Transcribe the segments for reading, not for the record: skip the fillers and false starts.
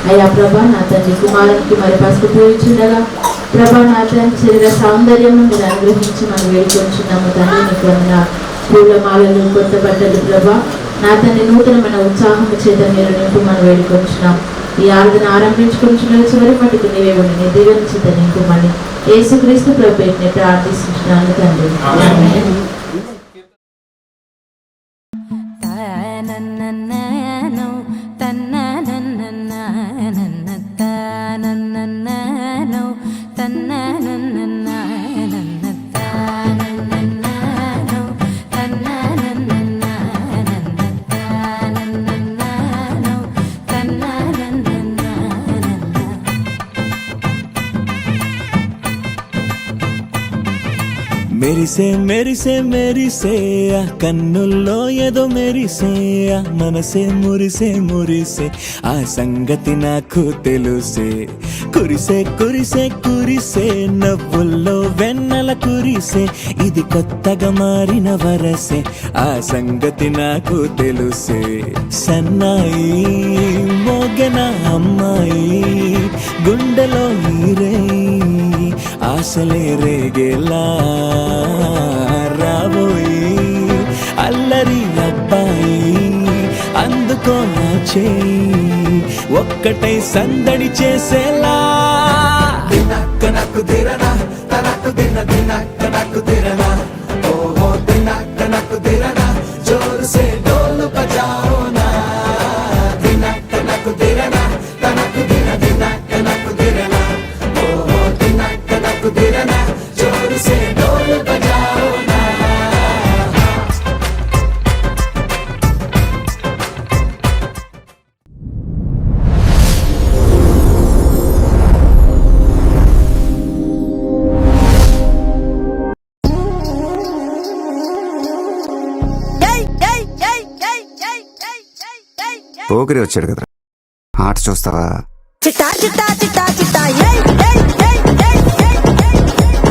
అయ్యా ప్రభా నా తండ్రి కుమారునికి మరి పసుపు పూయించుండగా ప్రభా నా తండ్రి శరీర సౌందర్యం మీరు అనుగ్రహించి మనం వేడుకొచ్చున్నాము తండ్రి. నీకు వందన పూలమాలలు కొత్త బట్టలు ప్రభా నా తండ్రి నూతనమైన ఉత్సాహం చేత మీరు నింపు మనం వేడుకొచ్చున్నాం. ఈ ఆరాధన ఆరంభించుకుంటున్న చివరి మటుకు నీవే ఉండి నీ దీవెన చేత నింపుమని యేసుక్రీస్తు ప్రభువుని ప్రార్థిస్తున్నాను తండ్రి. మెరిసే మెరిసే మెరిసే ఆ కన్నుల్లో ఏదో మెరిసే ఆ మనసే మురిసే మురిసే ఆ సంగతి నాకు తెలుసే. కురిసే కురిసే కురిసే నవ్వుల్లో వెన్నెల కురిసే ఇది కొత్తగా మారిన వరసే ఆ సంగతి నాకు తెలుసే. సన్నాయి మోగన అమ్మాయి గుండెలో ఈరే ఆశలే రేగేలా రాబోయి అల్లరి అబ్బాయి అందుకో నా చేయి ఒక్కటై సందడి చేసేలా. దినక్క నక్కు దిరనా తనకు దిన దినక్క నక్కు దిరనా ఓహో దినక్క నక్కు దిరనా జోరు సే డోలు బజాओ నా. దినక్క నక్కు దిరనా తనకు దిన దినక్క నక్కు దిరనా ఓహో దినక్క నక్కు దిరనా జోరు సే డోలు బజాओ నా. పోకిరి వచ్చాడు కదా ఆట చూస్తావా? చిట్టా చిట్టా చిట్టా చిట్టా ఏయ్ ఏయ్ ఏయ్ ఏయ్ ఏయ్ ఏయ్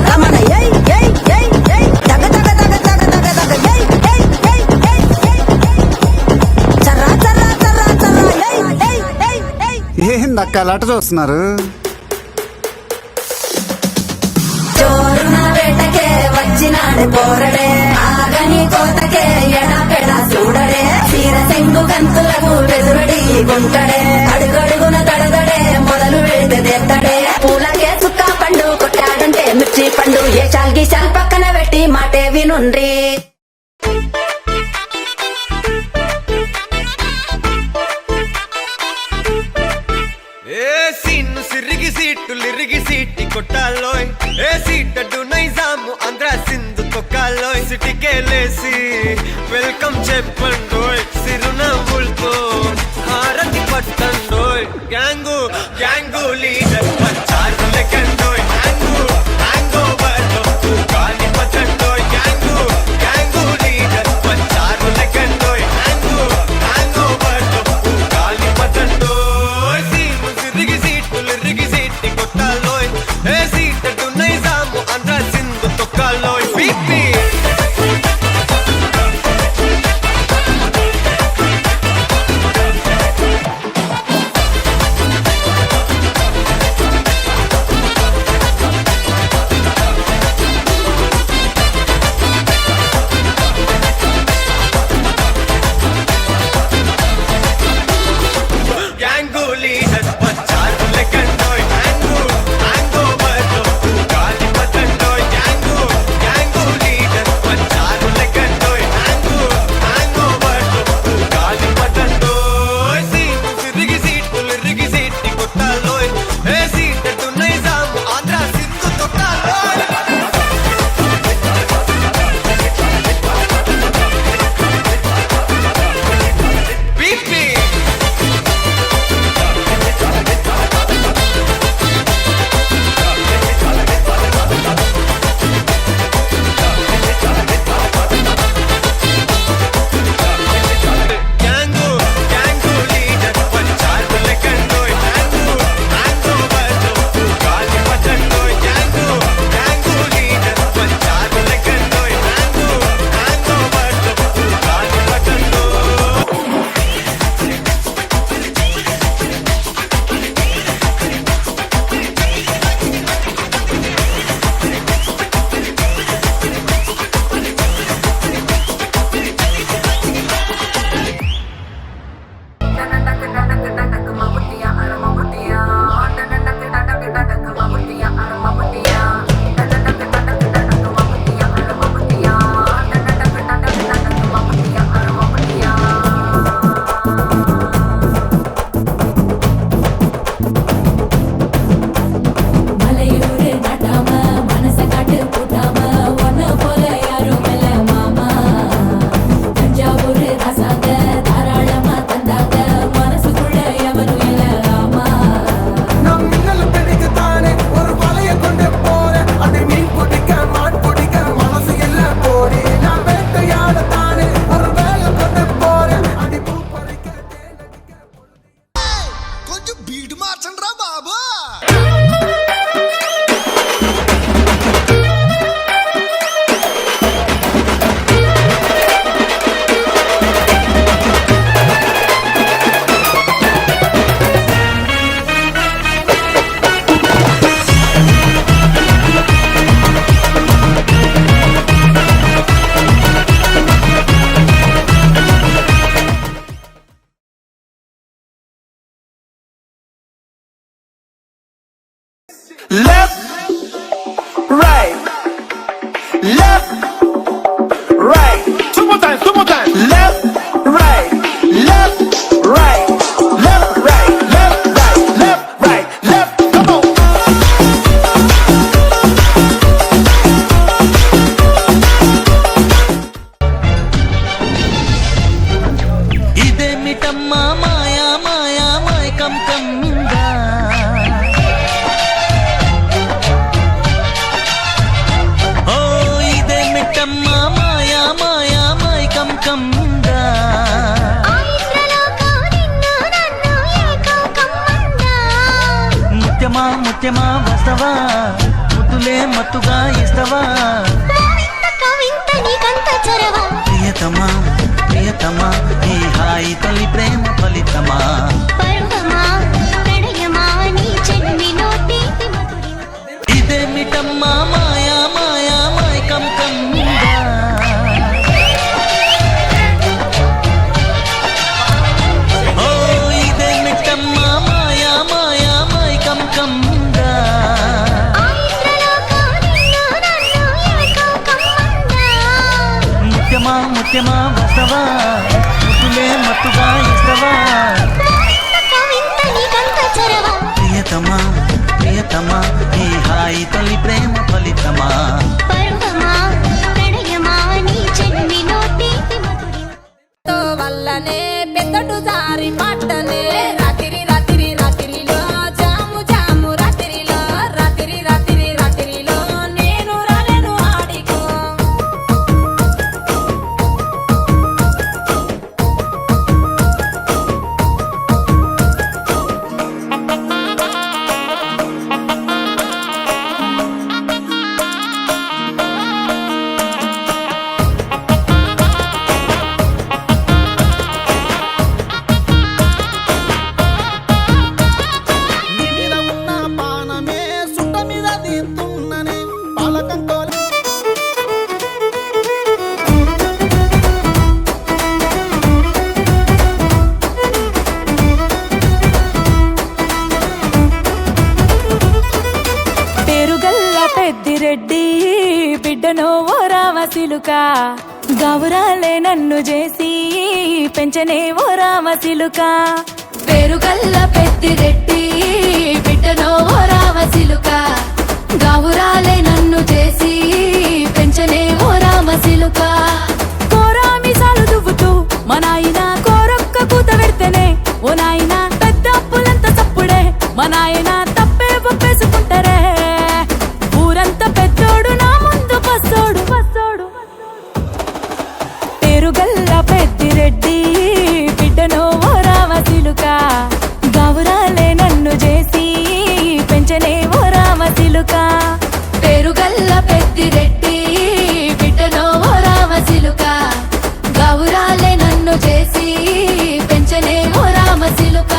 రమణ ఏయ్ ఏయ్ ఏయ్ ఏయ్ దగ దగ దగ దగ దగ దగ ఏయ్ ఏయ్ ఏయ్ ఏయ్ ఏయ్ చర్రా చర్రా చర్రా చర్రా ఏయ్ ఏయ్ ఏయ్ ఏయ్ ఏందక్క అలా ఆట చూస్తున్నారు? చోరున వేటకే వచ్చినాడు పోరడే ఆగని కోతకే ఎడపెడ చూడడే తీర సెంగు కంతులకు బెదురడి గుంటడే అడుగడుగున దడదడే మొదలు వెళితే తెత్తడే పూలకే సుక్క పండు కొట్టాడంటే మిర్చి పండు ఏ చాల్కి చాల్ పక్కన పెట్టి మాటే వినుండ్రి. సిరిగి సీటు లిరిగి సీటి కొట్టాలోయ్ ఏ సీటడు నైజాము ఆంధ్ర సింధు తొక్కాలోయ్ సిటికేలేసి వెల్కమ్ చెప్పండోయ్ సిరునవ్వులతో హారతి పట్టండోయ్ గ్యాంగు గ్యాంగు లీడర్ పంచారు లెక్కండోయ్ హ్యాంగు హ్యాంగ్ ఓవర్ లో గాలి పట్టండోయ్ గ్యాంగు గ్యాంగు లీడర్ పంచారు లెక్కండోయ్ హ్యాంగు హ్యాంగ్ ఓవర్ లో గాలి పట్టండోయ్ సిరిగి సీటు లిరిగి సీటి కొట్టాలోయ్ ఏ సీటడు నైజాము ఆంధ్ర సింధు తొక్కాలోయ్ బీపీ బీటు మార్చండి రా బాబు. Left, right, left, right. Two more times, two more times. Left, right, left, right, left, right, left, right, left, right, left. Come on. ఇదేమిటమ్మా మాయా మాయా మైకం కమ్మిందా ముత్యమా ముత్యమా వస్తవా ముద్దులే మత్తుగా ఇస్తవా ప్రియతమా ప్రియతమా ఈ హాయి తల్లి ప్రేమ ఫలితమా ఇదేమిటమ్మా మాయా మాయా మైకం కమ్మిందా ఓ ఇదేమిటమ్మా మాయా మాయా మైకం కమ్మిందా ముత్యమా ముత్యమా వస్తవా ముద్దులే మత్తుగా ఇస్తవా ప్రియతమా ప్రియతమా ఈ హాయి తల్లి ప్రేమ ఫలితమా వల్లనే పెద్దడు జారి పట్టనే రాత్రి రాత్రి రాత్రిలో జాము జాము రాత్రిలో రాత్రి రాత్రి రాత్రిలో నేను రాలేను ఆడికో నీ మీద ఉన్న పానమే సుట్ట మీద తీస్తున్ననే పాలకంతో పేరుగల్ల పెద్దిరెడ్డి బిడ్డను ఓ రామసిలుక గౌరాలే నన్ను చేసి పెంచనే ఓ రామసిలుక పేరుగల్ల పెద్దిరెడ్డి బిడ్డను ఓ రామసిలుక గౌరాలే నన్ను చేసి పెంచనే ఓ రామసిలుక కోరామిసాలు దువ్వుతూ మా నాయన కోరొక్క కూత పెడితేనే ఓ నాయన పెద్ద అప్పులంత సప్పుడే మా నాయన తప్పే ఒప్పేసుకుంటారే ఊరంతా పెద్దోడు నా ముందు పස්සోడు పස්සోడు పేరుగల్ల పెద్దిరెడ్డి బిడ్డను ఓ రామసిలుక గౌరాలే నన్ను చేసి పెంచనే ఓ రామసిలుక పేరుగల్ల పెద్దిరెడ్డి బిడ్డను ఓ రామసిలుక గౌరాలే నన్ను చేసి పెంచనే ఓ రామసిలుక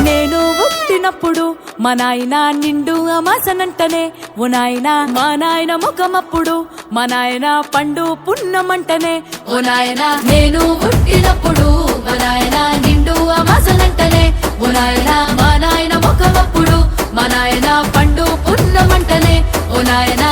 నేను పుట్టినప్పుడు మా నాయన నిండు అమాసనంటనే ఓ నాయన మా నాయన ముఖమప్పుడు మా నాయన పండు పున్నమంటనే ఓ నాయన నేను పుట్టినప్పుడు మా నాయన నిండు అమాసనంటనే ఓ నాయన మా నాయన ముఖమప్పుడు మా నాయన పండు పున్నమంటనే ఓ నాయన